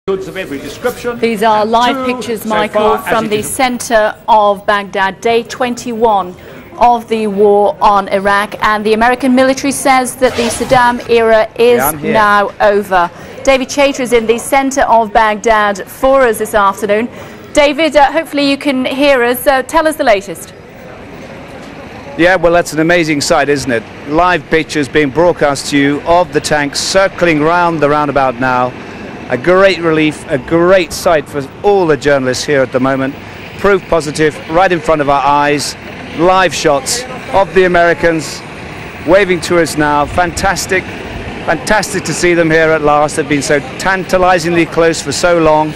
goods of every description. These are live pictures, Michael, from the centre of Baghdad, day 21 of the war on Iraq, and the American military says that the Saddam era is now over. David Chater is in the centre of Baghdad for us this afternoon. David, hopefully you can hear us. Tell us the latest. Yeah, well, that's an amazing sight, isn't it? Live pictures being broadcast to you of the tanks circling round the roundabout now. A great relief, a great sight for all the journalists here at the moment. Proof positive, right in front of our eyes. Live shots of the Americans waving to us now. Fantastic, fantastic to see them here at last. They've been so tantalizingly close for so long.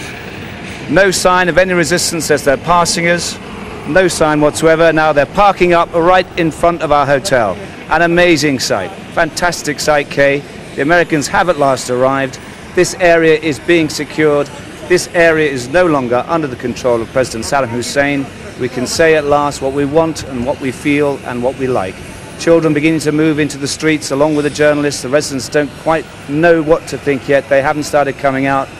No sign of any resistance as they're passing us. No sign whatsoever. Now they're parking up right in front of our hotel. An amazing sight. Fantastic sight, Kay. The Americans have at last arrived. This area is being secured. This area is no longer under the control of President Saddam Hussein. We can say at last what we want and what we feel and what we like. Children beginning to move into the streets along with the journalists. The residents don't quite know what to think yet. They haven't started coming out.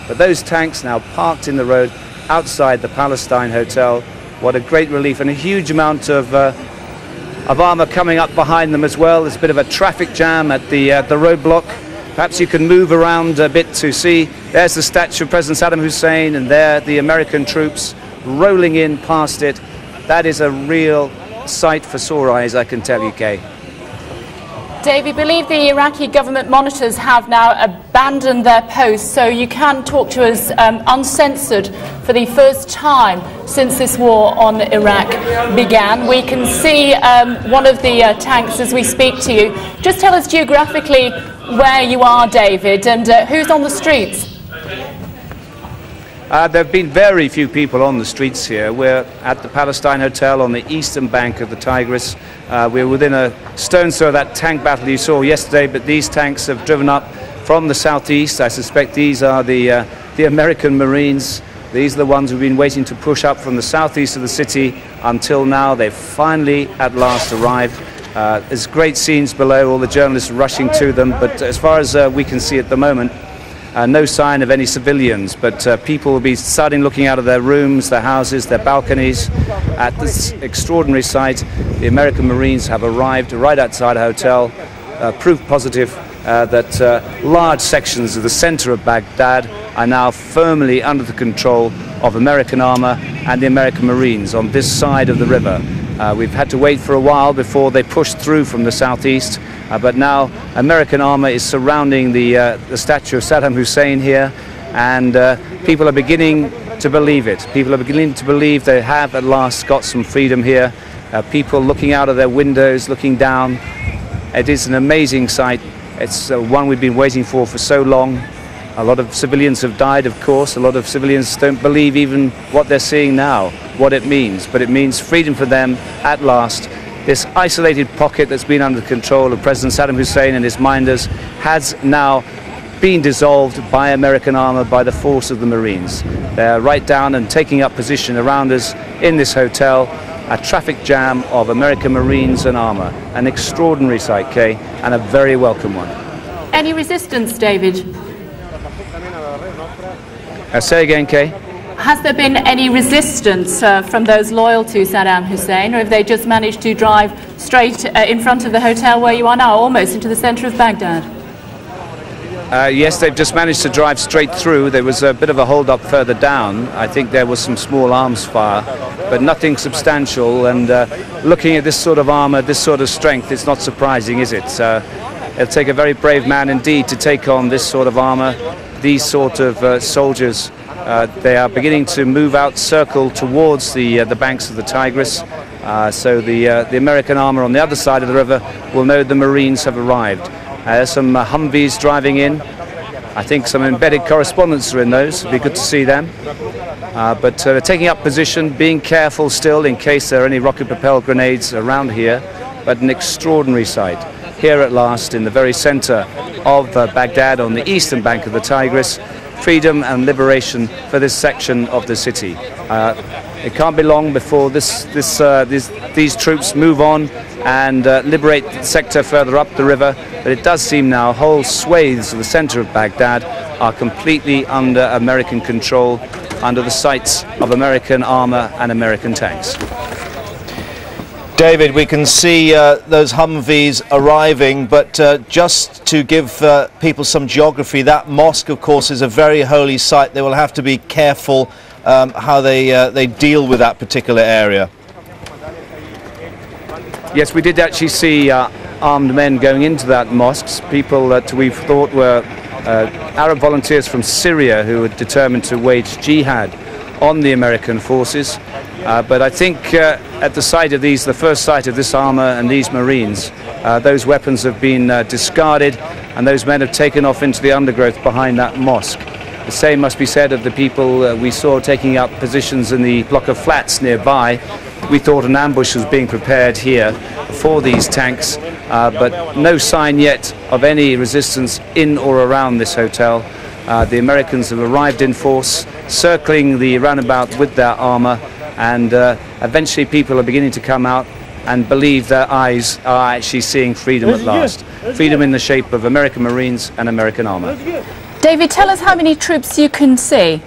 But those tanks now parked in the road outside the Palestine Hotel. What a great relief, and a huge amount of armour coming up behind them as well. There's a bit of a traffic jam at the roadblock. Perhaps you can move around a bit to see. There's the statue of President Saddam Hussein, and there the American troops rolling in past it. That is a real sight for sore eyes, I can tell you, Kay. Dave, we believe the Iraqi government monitors have now abandoned their posts, so you can talk to us uncensored for the first time since this war on Iraq began. We can see one of the tanks as we speak to you. Just tell us geographically where you are, David, and who's on the streets. There have been very few people on the streets here. We're at the Palestine Hotel on the eastern bank of the Tigris. We're within a stone's throw of that tank battle you saw yesterday, but these tanks have driven up from the southeast. I suspect these are the American Marines. These are the ones who've been waiting to push up from the southeast of the city until now. They've finally at last arrived. There's great scenes below, all the journalists rushing to them, but as far as we can see at the moment, no sign of any civilians, but people will be starting looking out of their rooms, their houses, their balconies at this extraordinary sight. The American Marines have arrived right outside a hotel, proof positive that large sections of the center of Baghdad are now firmly under the control of American armor and the American Marines on this side of the river. We've had to wait for a while before they pushed through from the southeast, but now American armor is surrounding the statue of Saddam Hussein here, and people are beginning to believe it. People are beginning to believe they have at last got some freedom here. People looking out of their windows, looking down. It is an amazing sight. It's one we've been waiting for so long. A lot of civilians have died, of course. A lot of civilians don't believe even what they're seeing now, what it means. But it means freedom for them at last. This isolated pocket that's been under the control of President Saddam Hussein and his minders has now been dissolved by American armor, by the force of the Marines. They're right down and taking up position around us in this hotel. A traffic jam of American Marines and armor. An extraordinary sight, Kay, and a very welcome one. Any resistance, David? Say again, Kay. Has there been any resistance from those loyal to Saddam Hussein, or have they just managed to drive straight in front of the hotel where you are now, almost into the centre of Baghdad? Yes, they've just managed to drive straight through. There was a bit of a hold-up further down. I think there was some small arms fire, but nothing substantial. And looking at this sort of armour, this sort of strength, it's not surprising, is it? It'll take a very brave man indeed to take on this sort of armour. These sort of soldiers, they are beginning to move out, circle towards the banks of the Tigris. So the American armor on the other side of the river will know the Marines have arrived. There's some Humvees driving in. I think some embedded correspondents are in those. It'd be good to see them. But they're taking up position, being careful still in case there are any rocket-propelled grenades around here. But an extraordinary sight. Here at last, in the very center of Baghdad, on the eastern bank of the Tigris, freedom and liberation for this section of the city. It can't be long before these troops move on and liberate the sector further up the river, but it does seem now whole swathes of the center of Baghdad are completely under American control, under the sights of American armour and American tanks. David, we can see those Humvees arriving, but just to give people some geography, that mosque, of course, is a very holy site. They will have to be careful how they deal with that particular area. Yes, we did actually see armed men going into that mosque, people that we thought were Arab volunteers from Syria who were determined to wage jihad on the American forces. But I think at the sight of these, the first sight of this armour and these Marines, those weapons have been discarded, and those men have taken off into the undergrowth behind that mosque. The same must be said of the people we saw taking up positions in the block of flats nearby. We thought an ambush was being prepared here for these tanks, but no sign yet of any resistance in or around this hotel. The Americans have arrived in force, circling the roundabout with their armour, and eventually people are beginning to come out and believe their eyes are actually seeing freedom at last. Freedom in the shape of American Marines and American armour. David, tell us how many troops you can see.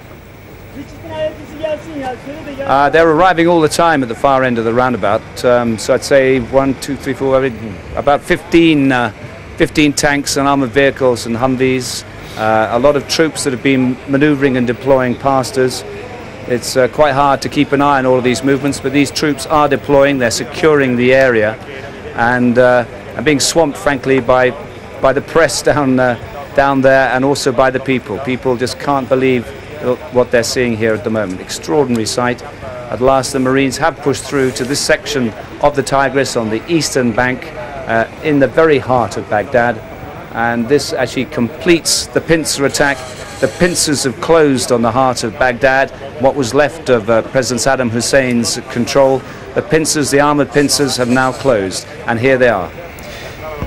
They're arriving all the time at the far end of the roundabout, so I'd say 1, 2, 3, 4, about 15 tanks and armoured vehicles and Humvees, a lot of troops that have been manoeuvring and deploying past us. It's quite hard to keep an eye on all of these movements, but these troops are deploying, they're securing the area, and are being swamped, frankly, by the press down there, and also by the people. People just can't believe what they're seeing here at the moment. Extraordinary sight. At last the Marines have pushed through to this section of the Tigris on the eastern bank, in the very heart of Baghdad, and this actually completes the pincer attack. The pincers have closed on the heart of Baghdad, what was left of President Saddam Hussein's control. The pincers, the armoured pincers, have now closed, and here they are.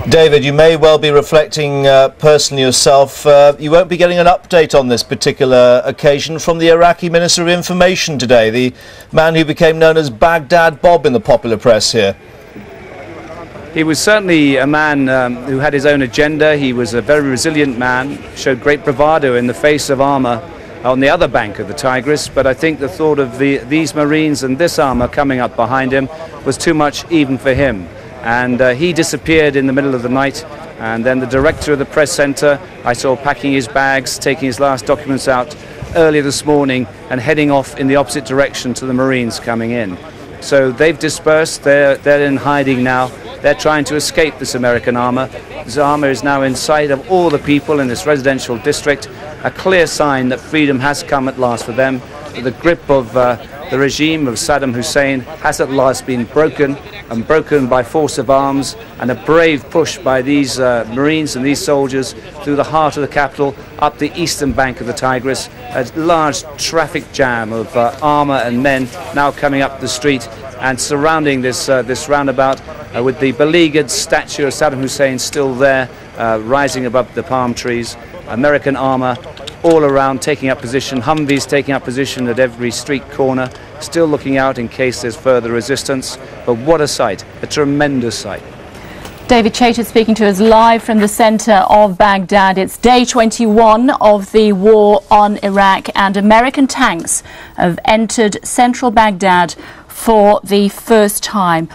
David, you may well be reflecting personally yourself. You won't be getting an update on this particular occasion from the Iraqi Minister of Information today, the man who became known as Baghdad Bob in the popular press here. He was certainly a man who had his own agenda. He was a very resilient man, showed great bravado in the face of armour on the other bank of the Tigris, but I think the thought of these Marines and this armour coming up behind him was too much even for him. And he disappeared in the middle of the night, and then the director of the press centre I saw packing his bags, taking his last documents out earlier this morning and heading off in the opposite direction to the Marines coming in. So they've dispersed, they're in hiding now, they're trying to escape this American armour. This armour is now in sight of all the people in this residential district, a clear sign that freedom has come at last for them. The grip of the regime of Saddam Hussein has at last been broken, and broken by force of arms, and a brave push by these Marines and these soldiers through the heart of the capital, up the eastern bank of the Tigris. A large traffic jam of armour and men now coming up the street and surrounding this roundabout, with the beleaguered statue of Saddam Hussein still there, rising above the palm trees. American armour all around taking up position, Humvees taking up position at every street corner, still looking out in case there's further resistance. But what a sight, a tremendous sight. David Chater speaking to us live from the centre of Baghdad. It's day 21 of the war on Iraq, and American tanks have entered central Baghdad for the first time.